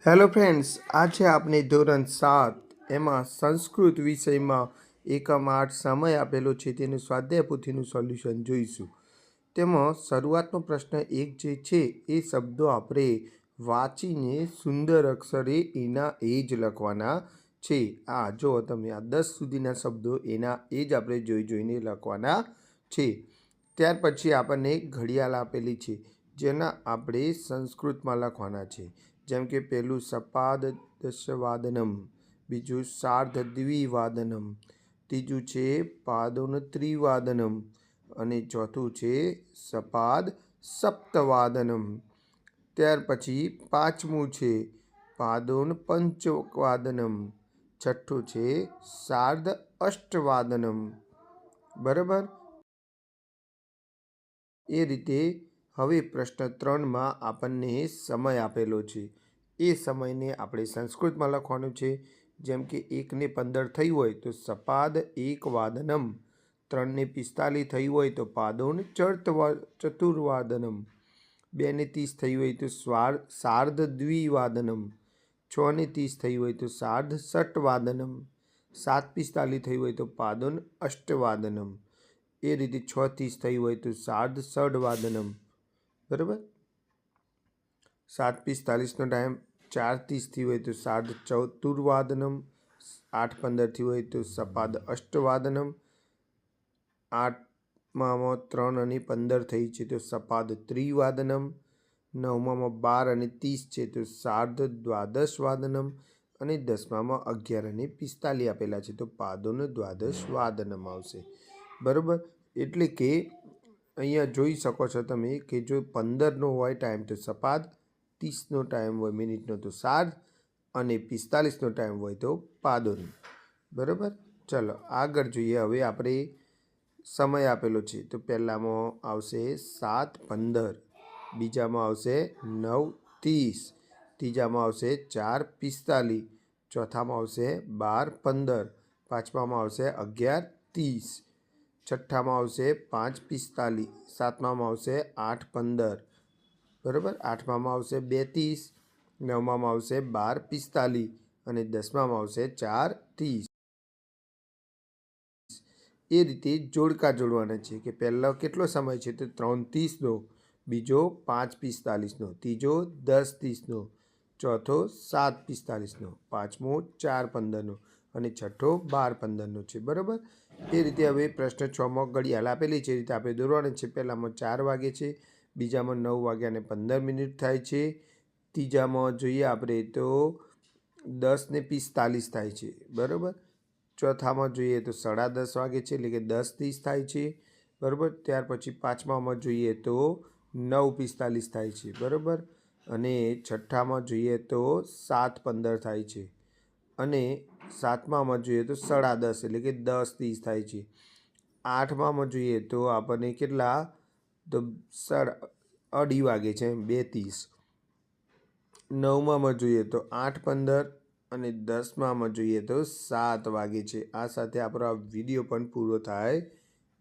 Hello friends, આજે આપણે ધોરણ 7 એમાં સંસ્કૃત વિષયમાં એકમ 8 સમય આપેલો છે તેનું સ્વાધ્યાય પોથીનું સોલ્યુશન જોઈશું. તેમાં શરૂઆતનો પ્રશ્ન એક જે છે એ શબ્દો આપણે વાંચીને સુંદર અક્ષરે એના એ જ લખવાના છે. જો તમે આ 10 સુધીના શબ્દો એના એ જ આપણે જોઈને લખવાના છે. ત્યાર પછી આપણને ઘડિયાળ આપેલી છે જેના આપણે સંસ્કૃતમાં લખવાના છે. જેમ કે પહેલું સપાદ દશવાદનમ, બીજું સાર્ધ દ્વિવાદનમ, ત્રીજું છે પાદોન ત્રિવાદનમ અને ચોથું છે સપાદ સપ્તવાદનમ. ત્યાર પછી પાંચમું છે પાદોન પંચવાદનમ, છઠ્ઠું છે સાર્ધ અષ્ટવાદનમ. બરાબર, એ રીતે હવે પ્રશ્ન 3માં આપણને સમય આપેલો છે. એ સમયને આપણે સંસ્કૃતમાં લખવાનું છે. જેમ કે 1 ને 15 થઈ હોય તો સપાદ 1 વાદનમ, 3 ને 45 થઈ હોય તો પાદોન ચતુર્વાદનમ, 2 ને 30 થઈ હોય તો સાર્ધ દ્વિવાદનમ, 6 ને 30 થઈ હોય તો સાર્ધ ષટવાદનમ, 7:45 થઈ હોય તો પાદોન અષ્ટવાદનમ. એ રીતે 6:30 થઈ હોય તો સાર્ધ ષડવાદનમ. બરાબર, 7:45નો ટાઈમ 4:30 હોય તો સાર્ધ ચતુર્વાદનમ, 8:15 હોય તો સપાદ અષ્ટવાદનમ, 8માં 3 અને 15 થઈ છે તો સપાદ ત્રિવાદનમ, 9માં 12 અને 30 છે તો સાર્ધ દ્વાદશવાદનમ અને 10માં 11 અને 45 આપેલા છે તો પાદોન દ્વાદશવાદનમ આવશે. બરાબર, એટલે કે અહીંયા જોઈ શકો છો તમે કે જો 15નો હોય ટાઈમ તો સપાદ, 30નો ટાઈમ હોય મિનિટનો તો સાર્ધ અને 45નો ટાઈમ હોય તો પાદોન. બરાબર, ચલો આગળ જોઈએ. હવે આપણે સમય આપેલો છે તો પહેલામાં આવશે 7:15, બીજામાં આવશે 9:30, ત્રીજામાં આવશે 4:45, ચોથામાં આવશે 12:15, પાંચમામાં આવશે 11:30, છઠ્ઠામાં આવશે 5:45, સાતમામાં આવશે 8:15. બરાબર, આઠમામાં આવશે 2:30, નવમામાં આવશે 12:45 અને 10મામાં આવશે 4:30. એ રીતે જોડકા જોડવાના છે કે પહેલો કેટલો સમય છે તો 3:30નો, બીજો 5:45નો, ત્રીજો 10:30નો, ચોથો 7:45નો, પાંચમો 4:15નો અને છઠ્ઠો 12:15નો છે. બરાબર, એ રીતે હવે પ્રશ્ન 6માં ઘડિયાળ આપેલી છે એ રીતે આપણે દોરવાની છે. પહેલામાં 4 વાગે છે, બીજામાં 9 વાગ્યા અને 15 મિનિટ થાય છે, ત્રીજામાં જોઈએ આપણે તો 10 ને 45 થાય છે. બરાબર, ચોથામાં જોઈએ તો 10:30 વાગે છે એટલે કે 10:30 થાય છે. બરાબર, ત્યાર પછી પાંચમામાં જોઈએ તો 9:45 થાય છે. બરાબર, અને છઠ્ઠામાં જોઈએ તો 7:15 થાય છે અને સાતમામાં જોઈએ તો 10:30 એટલે કે 10:30 થાય છે. આઠમામાં જોઈએ તો આપણને કેટલા તો 2:30 વાગે છે, 2:30. નવમામાં જોઈએ તો 8:15 અને 10મામાં જોઈએ તો 7 વાગે છે. આ સાથે આપણો આ વિડીયો પણ પૂરો થાય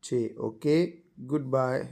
છે. Okay, good bye.